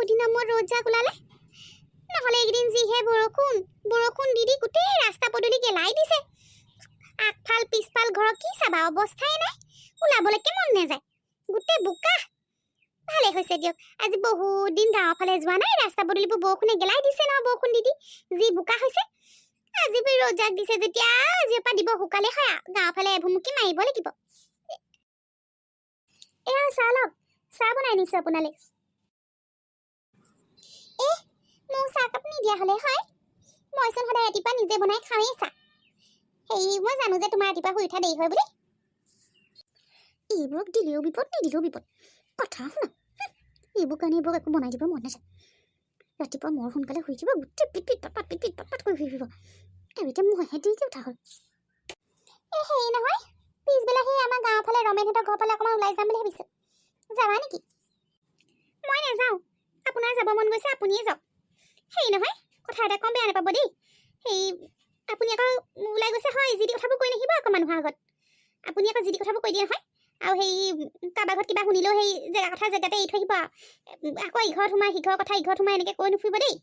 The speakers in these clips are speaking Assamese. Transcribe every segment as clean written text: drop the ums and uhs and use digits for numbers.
বহুদিনৰ মূৰত ৰ'দ জাক ওলালে। নহ'লে এইকেইদিন যিহে বৰষুণ দি গোটেই ৰাস্তা পদূলি গেলাই দিছে। আগফাল পিছফাল ঘৰৰ কি চাবা, অৱস্থাই নাই, ওলাবলৈকে মন নাযায়, গোটেই বোকা। ভালে হৈছে দিয়ক, আজি বহুত দিন গাঁৱৰ ফালে যোৱা নাই, ৰাস্তা পদূলিবোৰ বৰষুণে গেলাই দিছে ন, বৰষুণ দি যি বোকা হৈছে। আজি ৰ'দ জাক দিছে যেতিয়া আজিৰ পৰা দিব, শুকালে হয় গাঁৱৰ ফালে এভুমুকি মাৰিব লাগিব। এয়া চাহ লওক, চাহ বনাই নিছো আপোনালৈ। মোক চাহকাপ নিদিয়া হ'লে হয়, মইচোন সদায় ৰাতিপুৱা নিজে বনাই খাওঁৱেই চাহ। মই জানো যে তোমাৰ ৰাতিপুৱা শুই উঠা দেৰি হয় বুলি। এইবোৰক দিলেও বিপদ, নিদিলেও বিপদ, কথা শুনা। এইবোৰ কাৰণে এইবোৰক একো বনাই দিব মন নাযায়। ৰাতিপুৱা মোৰ সোনকালে শুই যাব, গোটেই পিট পাট কৰি শুই ফুৰিব, আৰু এতিয়া মইহে দেৰিকে উঠা হ'ল। হেৰি নহয়, পিছবেলা আমাৰ গাঁৱৰ ফালে ৰমেনহঁতৰ ঘৰ ফালে অকণমান ওলাই যাম বুলি ভাবিছোঁ। যাবা নেকি? মই নাযাওঁ, আপোনাৰ যাব মন গৈছে আপুনিয়ে যাওক। হেৰি নহয়, কথা এটা কম, বেয়া নাপাব দেই। আপুনি আকৌ ওলাই গৈছে হয়, যি টি কথাবোৰ কৈ নাহিব আকৌ মানুহৰ আগত। আপুনি আকৌ যি টি কথাবোৰ কৈ দিয়ে নহয়, আৰু কাৰোবাৰ ঘৰত কিবা শুনিলেও জেগা কথা জেগাতে এৰি থৈ আহিব, আকৌ ইঘৰত সোমাই সিঘৰ কথা ইঘৰত সোমাই এনেকৈ কৈ নুফুৰিব দেই।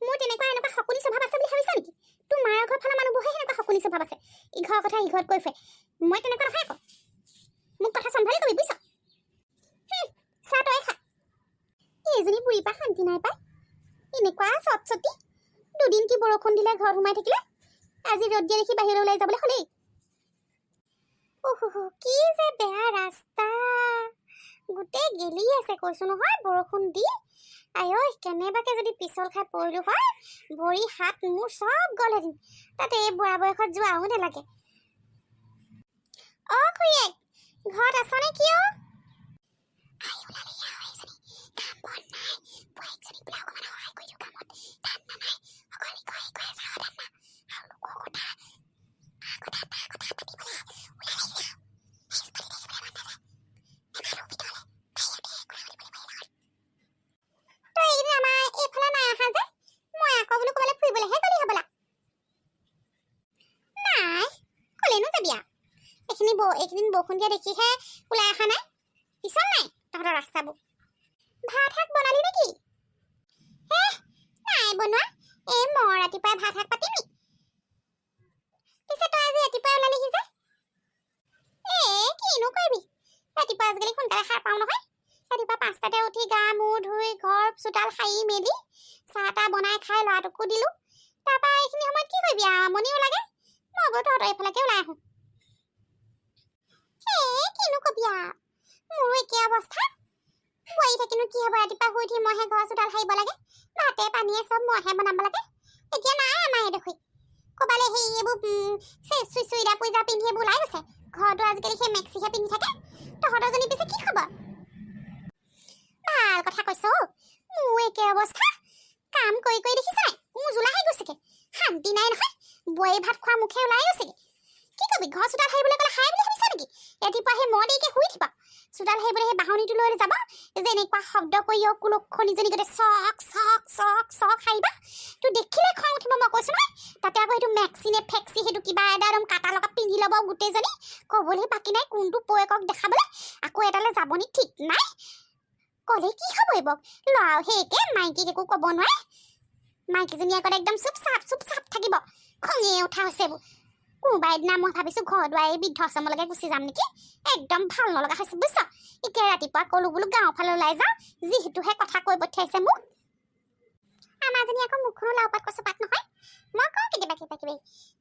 মোৰ এনেকুৱা শকুনি স্বভাৱ আছে বুলি ভাবিছা নেকি? তোমাৰ ঘৰ ফালৰ মানুহবোৰহে সেনেকুৱা শকুনি স্বভাৱ আছে, ইঘৰৰ কথা ইঘৰত কৈ ফুৰে। মই তেনেকুৱা নহয় আকৌ, মোক কথা চম্ভালি কবি, বুজিছ? চাহ তই খা। এইজনী বুঢ়ীৰ পৰা শান্তি নাই পায়, এনেকুৱা চটচটি। দুদিন কি বৰষুণ দিলে ঘৰত সোমাই থাকিলে, আজি ৰ'দ দিয়া দেখি বাহিৰলৈ ওলাই যাবলৈ হ'লেই। কি যে বেয়া ৰাস্তা, গোটেই গেলি আছে কৈছো নহয়, বৰষুণ দি। আই কেনেবাকে যদি পিছল খাই পৰিলো হয়, ভৰি হাত মোৰ চব গ'লহেঁতেন। তাতে এই বুঢ়া বয়সত যোৱাও নালাগে। খুৰীয়েক, ঘৰত আছ নে কি? এইকেইদিন বৰষুণ দিয়া দেখিহে ওলাই অহা নাই, পিছল নাই তহঁতৰ ৰাস্তাবোৰ। ভাত শাক বনালি নেকি? নাই বনোৱা, মই ৰাতিপুৱাই ভাত শাক পাতিম নি? পিছে তই আজি ৰাতিপুৱাই ওলালিহি যে? কিনো কৰিবি, ৰাতিপুৱা আজিকালি সোনকালে সাৰ পাওঁ নহয়। ৰাতিপুৱা 5টাতে উঠি গা মূৰ ধুই ঘৰ চোতাল সাৰি মেলি চাহ তাহ বনাই খাই ল'ৰাটোকো দিলোঁ। তাৰপৰা এইখিনি সময়ত কি কৰিবি, আমনিও লাগে, মই গৈ তহঁতৰ এইফালেকে ওলাই আহোঁ। কিনো কবি, মোৰো একে অৱস্থা। বোৱাৰী থাকিনো কি হ'ব, ৰাতিপুৱা শুই উঠি মইহে ঘৰ চোতাল সাৰিব লাগে, ভাতে পানীয়ে চব মইহে বনাব লাগে। এতিয়া নাই আমাৰ এডোখৰি, ক'বালে এইবোৰ চুইদা পুইজা পিন্ধি এইবোৰ ওলাই গৈছে। ঘৰতো আজিকালি মেক্সিহে পিন্ধি থাকে। তহঁতৰ জনী পিছে কি খবৰ? ভাল কথা কৈছ, মোৰ একে অৱস্থা। কাম কৰি দেখিছ নাই, উজোলা হৈ গৈছেগে, শান্তি নাই নহয়। বোৱাৰী ভাত খোৱা মুখে ওলাই গৈছেগে। কি কবি, ঘৰ চোতাল সাৰিবলৈ ক'লে সাৰে বুলি ভাবিছ নেকি? ৰাতিপুৱা মই দেৰিকে শুই উঠিবা, চোতাল সাৰিবলৈ বাহনিটো লৈ যাব, যেনেকুৱা শব্দ কৰি কুলক্ষণীজনী গোটেই চক চক চক চক সাৰিবা, তোৰ দেখিলে খং উঠিব, মই কৈছো নহয়। তাতে আকৌ সেইটো মেক্সি নে ফেক্সি, সেইটো কিবা একদম কাটা লগা পিন্ধি ল'ব গোটেইজনী, ক'বলৈ বাকী নাই কোনটো পয়েকক দেখাবলৈ, আকৌ এটালৈ যাবনি ঠিক নাই। ক'লে কি হ'ব এইবোৰ, ল'ৰাও সেইকে, মাইকীক একো ক'ব নোৱাৰে। মাইকীজনী আগত একদম চুপ চাপ থাকিব, খঙে উঠা হৈছে এইবোৰ। কোনোবা এদিনা মই ভাবিছো ঘৰ দুৱাৰ বৃদ্ধাশ্ৰমলৈকে গুচি যাম নেকি, একদম ভাল নলগা হৈছে বুজিছ। এতিয়া ৰাতিপুৱা ক'লো বোলো গাঁৱৰ ফালে ওলাই যাওঁ, যিহেতুহে কথা কৈ পঠিয়াইছে মোক। আমাৰজনী আকৌ মুখখনো লাও পাত কচু পাত নহয়, মই কওঁ কেতিয়াবা কিবা,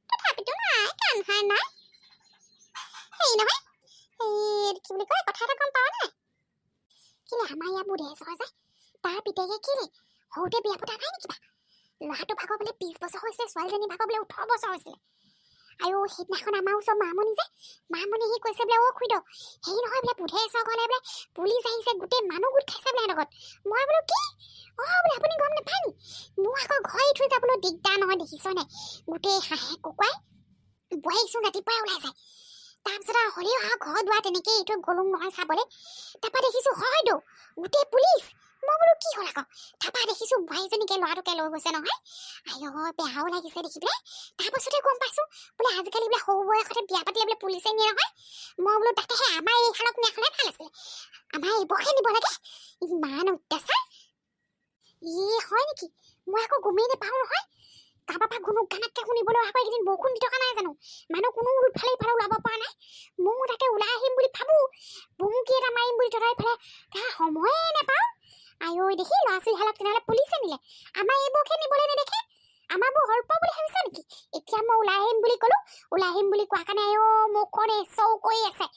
তথাপিতো নাই, কাণ সাৰ নাই। হেৰি নহয়, কি বুলি কয়, কথা এটা গম পাৱ নাই? কেলে আমাৰ ইয়াৰ বুঢ়ী এজৰ যে, তাৰ পিতেকে কেলে সৰুতে বিয়া পতা নাই নেকি? ল'ৰাটো ভাগৰ বোলে 20 বছৰ হৈছে, ছোৱালীজনী ভাগৰ বোলে 18 বছৰ হৈছিলে। আৰু সেইদিনাখন আমাৰ ওচৰ মামনি সি কৈছে বোলে, খুইদ হেৰি নহয় বোলে, বুঢ়ী এজৰ ঘৰলে বোলে পুলিচ আহিছে, গোটেই মানুহ গোট খাইছে বোলে লগত। মই বোলো কি? বোলে আপুনি গম নাপায় নি? মোৰ আকৌ ঘৰ এৰি থৈ যাবলৈ দিগদাৰ নহয়, দেখিছ নাই, গোটেই হাঁহে কুকুৰাই বোৱাৰীচোন ৰাতিপুৱাই ওলাই যায়। তাৰপিছত হ'লেও ঘৰ দুৱাৰ তেনেকৈ এৰি থৈ গ'লো নহয় চাবলৈ। তাৰপৰা দেখিছোঁ হয়তো গোটেই পুলিচ। মই বোলো কি হ'ল আকৌ, তাৰপৰা দেখিছোঁ বোৱাৰীজনীকে ল'ৰাটোকে লৈ গৈছে নহয়। বেয়াও লাগিছে দেখি পেলাই। তাৰপাছতে গম পাইছোঁ বোলে আজিকালি বোলে সৰু বয়সতে বিয়া পাতিলে বোলে পুলিচে নিয়ে নহয়। মই বোলো তাকেহে আমাৰ এই হালক নিয়াখনে ভাল আছিলে। আমাৰ এইবোৰহে নিব লাগে ইমান অত্যাচাৰ হয় নেকি মই আকৌ গমেই নাপাওঁ নহয় কাৰোবাৰ পৰা গুণক গানকে শুনিবলৈ আকৌ এইকেইদিন বৰষুণ দি থকা নাই জানো মানুহ কোনো ইফালে ইফালে ওলাব পৰা নাই ময়ো তাকে ওলাই আহিম বুলি ভাবোঁ বুমুকি এটা মাৰিম বুলি তথাপি ইফালে তাৰ সময়ে নাপাওঁ আই ঐ দেখি ল'ৰা ছোৱালীহালক তেনেহ'লে পুলিচে নিলে আমাৰ এইবোৰকে নিবলৈ নেদেখে আমাৰবোৰ সৰ্প বুলি ভাবিছ নেকি এতিয়া মই ওলাই আহিম বুলি ক'লোঁ ওলাই আহিম বুলি কোৱা কাৰণে মুখখন চৌ কৰি আছে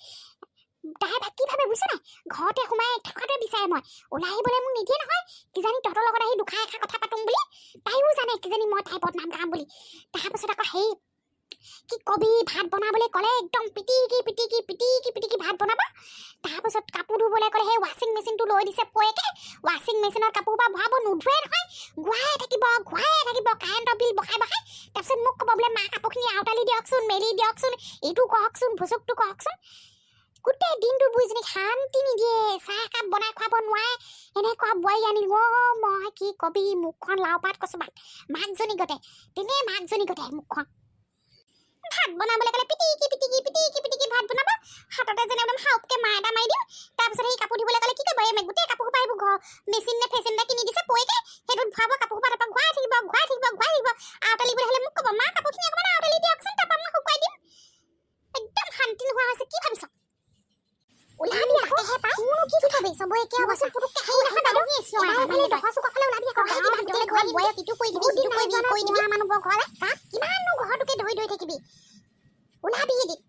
তাই কি ভাবে বুজিছ নাই ঘৰতে সোমাই থকাটোৱে বিচাৰে মই ওলাই আহিবলৈ মোক নিদিয়ে নহয় কিজানি তহঁতৰ লগত আহি দুখাৰ এষাৰ কথা পাতোঁ বুলি তাইও জানে কিজানি মই তাই বদনাম গাম বুলি তাৰপাছত আকৌ সেই কি কবি ভাত বনাবলৈ ক'লে একদম পিটিকি ভাত বনাব তাৰপাছত কাপোৰ ধুবলৈ ক'লে সেই ৱাশ্বিং মেচিনটো লৈ দিছে পয়েকে ৱাশ্বিং মেচিনত কাপোৰ পৰা ভৰাব নোধোৱে নহয় ঘূৰাই থাকিব কাৰেণ্টৰ বিল বহাই তাৰপিছত মোক ক'ব বোলে মা কাপোৰখিনি আউটালি দিয়কচোন মেলি দিয়কচোন এইটো কওকচোন ভুচুকটো কওকচোন গোটেই দিনটো বুজিনি শান্তি নিদিয়ে চাহ একাপ বনাই খুৱাব নোৱাৰে এনেকুৱা বোৱাৰী আনিলো মই কি কবি মুখখন লাও পাত কচু ভাত মাকজনী গতে মুখখন ভাত বনাবলৈ ক'লে পিটিকি ভাত বনাব হাততে যেনে একদম হাউপকে মাৰ এটা মাৰি দিম তাৰপিছত সেই কাপোৰ ধুবলৈ ক'লে কি কৰিব এই গোটেই কাপোৰ সোপা এইবোৰ ঘৰ মেচিন নে ফেচিন নে কিনি দিছে পইকে সেইটোত ভৰাব কাপোৰ সোপা তাৰপৰা ঘূৰাই থাকিব আউটালিবলৈ হ'লে মোক ক'ব মা কাপোৰখিনি অকণমান আউটালি দিয়কচোন তাৰপৰা মই শুকুৱাই দিম একদম শান্তি নোহোৱা হৈছে কি ভাবিছ ওলাবি আকেহে পা মোনো কি কথা বেছ বই একে অৱস্থা পুতুককে হেই নহয় বাইদেউ মানে দহা চুকফালে ওলাবি আকৌ গাঁৱৰ ভিতৰলৈ ঘৰ বয়ক ইটো কৈ দিবি কৈ দিবি মানুহবোৰ ঘৰলে কিমাননো ঘৰটোকে ধৰি থাকিবি ওলাবি এদিন